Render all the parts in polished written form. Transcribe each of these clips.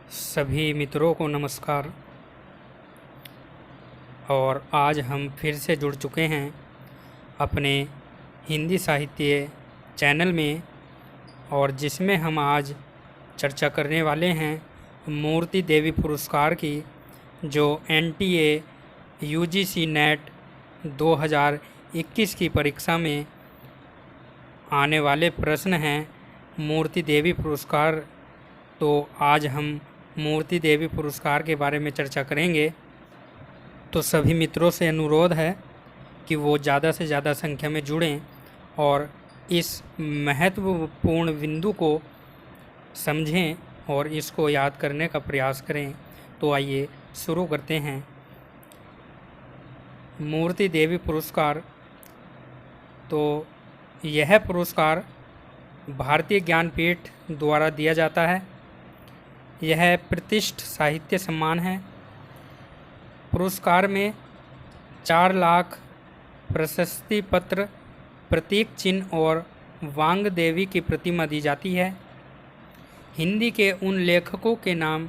सभी मित्रों को नमस्कार। और आज हम फिर से जुड़ चुके हैं अपने हिंदी साहित्य चैनल में, और जिसमें हम आज चर्चा करने वाले हैं मूर्ति देवी पुरस्कार की, जो NTA UGC नेट 2021 की परीक्षा में आने वाले प्रश्न हैं मूर्ति देवी पुरस्कार। तो आज हम मूर्ति देवी पुरस्कार के बारे में चर्चा करेंगे। तो सभी मित्रों से अनुरोध है कि वो ज़्यादा से ज़्यादा संख्या में जुड़ें और इस महत्वपूर्ण बिंदु को समझें और इसको याद करने का प्रयास करें। तो आइए शुरू करते हैं। मूर्ति देवी पुरस्कार, तो यह पुरस्कार भारतीय ज्ञानपीठ द्वारा दिया जाता है। यह प्रतिष्ठित साहित्य सम्मान है। पुरस्कार में 4 लाख प्रशस्ति पत्र, प्रतीक चिन्ह और वांग देवी की प्रतिमा दी जाती है। हिंदी के उन लेखकों के नाम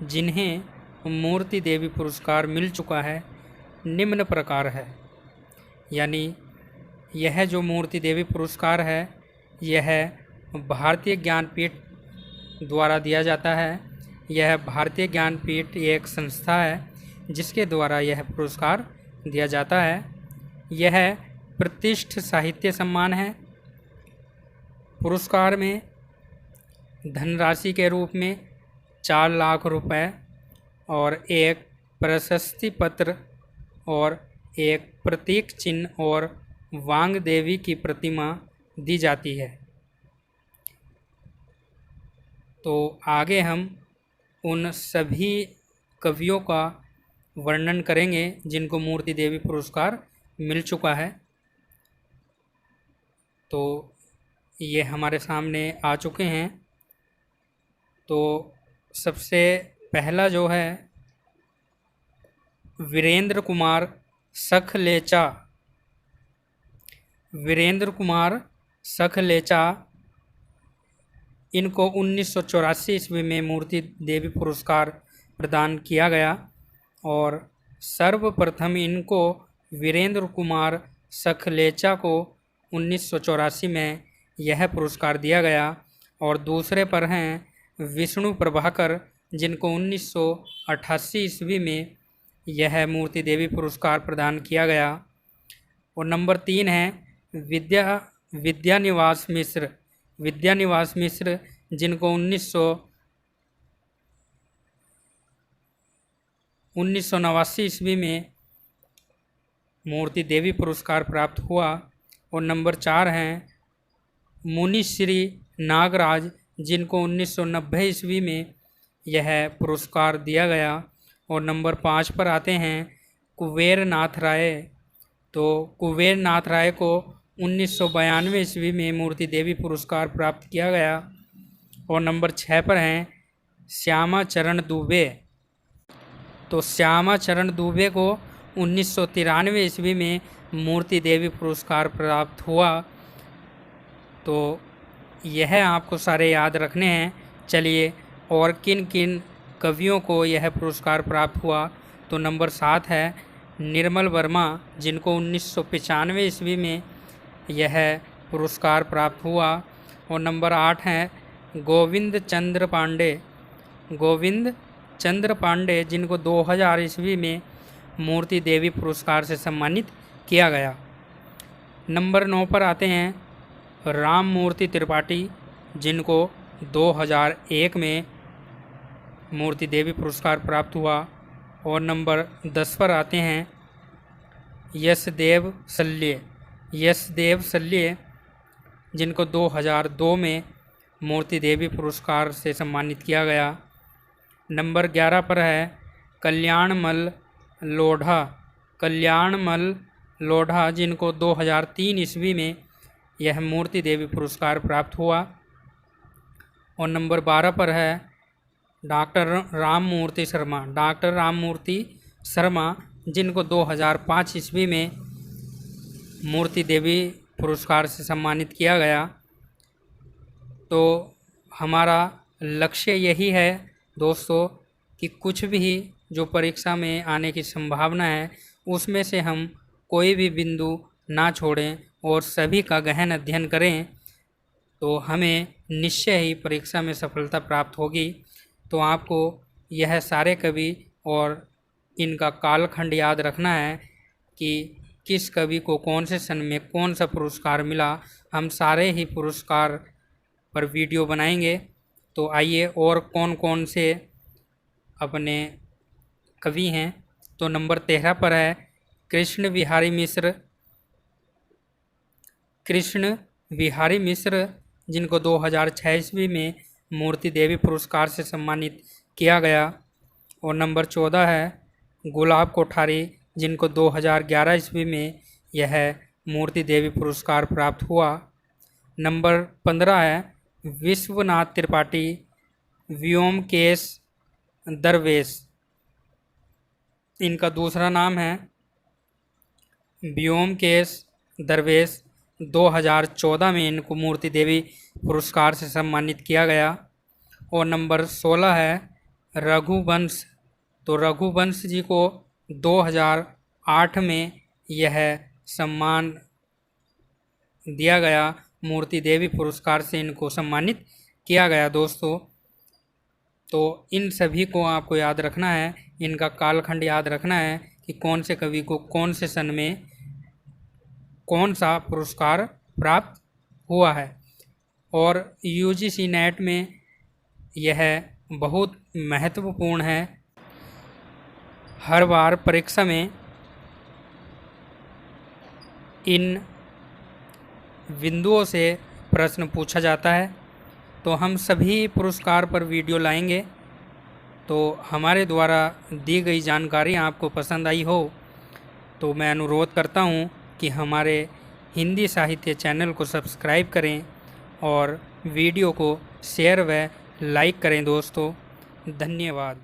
जिन्हें मूर्ति देवी पुरस्कार मिल चुका है निम्न प्रकार है। यानी यह जो मूर्ति देवी पुरस्कार है यह भारतीय ज्ञानपीठ द्वारा दिया जाता है। यह भारतीय ज्ञानपीठ एक संस्था है जिसके द्वारा यह पुरस्कार दिया जाता है। यह प्रतिष्ठित साहित्य सम्मान है। पुरस्कार में धनराशि के रूप में 4 लाख रुपए और एक प्रशस्ति पत्र और एक प्रतीक चिन्ह और वांग देवी की प्रतिमा दी जाती है। तो आगे हम उन सभी कवियों का वर्णन करेंगे जिनको मूर्ति देवी पुरस्कार मिल चुका है। तो ये हमारे सामने आ चुके हैं। तो सबसे पहला जो है वीरेंद्र कुमार सखलेचा। वीरेंद्र कुमार सखलेचा, इनको 1984 ईस्वी में मूर्ति देवी पुरस्कार प्रदान किया गया और सर्वप्रथम इनको वीरेंद्र कुमार सखलेचा को 1984 में यह पुरस्कार दिया गया। और दूसरे पर हैं विष्णु प्रभाकर, जिनको 1988 ईस्वी में यह मूर्ति देवी पुरस्कार प्रदान किया गया। और नंबर 3 है विद्यानिवास मिश्र। विद्यानिवास मिश्र, जिनको 1989 ईस्वी में मूर्ति देवी पुरस्कार प्राप्त हुआ। और नंबर 4 हैं मुनिश्री नागराज, जिनको 1990 ईस्वी में यह पुरस्कार दिया गया। और नंबर 5 पर आते हैं कुबेर नाथ राय। तो कुबेर नाथ राय को 1992 ईस्वी में मूर्ति देवी पुरस्कार प्राप्त किया गया। और नंबर 6 पर हैं श्यामा चरण दुबे। तो श्यामा चरण दुबे को 1993 ईस्वी में मूर्ति देवी पुरस्कार प्राप्त हुआ। तो यह आपको सारे याद रखने हैं। चलिए, और किन किन कवियों को यह पुरस्कार प्राप्त हुआ। तो नंबर 7 है निर्मल वर्मा, जिनको 1995 ईस्वी में यह पुरस्कार प्राप्त हुआ। और नंबर 8 हैं गोविंद चंद्र पांडे। गोविंद चंद्र पांडे, जिनको 2000 ईस्वी में मूर्ति देवी पुरस्कार से सम्मानित किया गया। नंबर 9 पर आते हैं राम मूर्ति त्रिपाठी, जिनको 2001 में मूर्ति देवी पुरस्कार प्राप्त हुआ। और नंबर 10 पर आते हैं यशदेव शल्य। यशदेव शल्य, जिनको 2002 में मूर्ति देवी पुरस्कार से सम्मानित किया गया। नंबर 11 पर है कल्याणमल लोढ़ा। कल्याणमल लोढ़ा, जिनको 2003 ईस्वी में यह मूर्ति देवी पुरस्कार प्राप्त हुआ। और नंबर 12 पर है डॉक्टर राम मूर्ति शर्मा। डॉक्टर राम मूर्ति शर्मा, जिनको 2005 ईस्वी में मूर्ति देवी पुरस्कार से सम्मानित किया गया। तो हमारा लक्ष्य यही है दोस्तों कि कुछ भी जो परीक्षा में आने की संभावना है उसमें से हम कोई भी बिंदु ना छोड़ें और सभी का गहन अध्ययन करें, तो हमें निश्चय ही परीक्षा में सफलता प्राप्त होगी। तो आपको यह सारे कवि और इनका कालखंड याद रखना है कि किस कवि को कौन से सन में कौन सा पुरस्कार मिला। हम सारे ही पुरस्कार पर वीडियो बनाएंगे। तो आइए, और कौन कौन से अपने कवि हैं। तो नंबर 13 पर है कृष्ण विहारी मिश्र। कृष्ण विहारी मिश्र जिनको 2006 ईस्वी में मूर्ति देवी पुरस्कार से सम्मानित किया गया। और नंबर 14 है गुलाब कोठारी जिनको 2011 ईस्वी में यह मूर्ति देवी पुरस्कार प्राप्त हुआ। नंबर 15 है विश्वनाथ त्रिपाठी व्योमकेश दरवेश, इनका दूसरा नाम है व्योमकेश दरवेश। 2014 में इनको मूर्ति देवी पुरस्कार से सम्मानित किया गया। और नंबर 16 है रघुवंश। तो रघुवंश जी को 2008 में यह सम्मान दिया गया, मूर्ति देवी पुरस्कार से इनको सम्मानित किया गया। दोस्तों तो इन सभी को आपको याद रखना है, इनका कालखंड याद रखना है कि कौन से कवि को कौन से सन में कौन सा पुरस्कार प्राप्त हुआ है। और यूजीसी नेट में यह बहुत महत्वपूर्ण है। हर बार परीक्षा में इन बिंदुओं से प्रश्न पूछा जाता है। तो हम सभी पुरस्कार पर वीडियो लाएंगे। तो हमारे द्वारा दी गई जानकारी आपको पसंद आई हो तो मैं अनुरोध करता हूँ कि हमारे हिंदी साहित्य चैनल को सब्सक्राइब करें और वीडियो को शेयर व लाइक करें। दोस्तों धन्यवाद।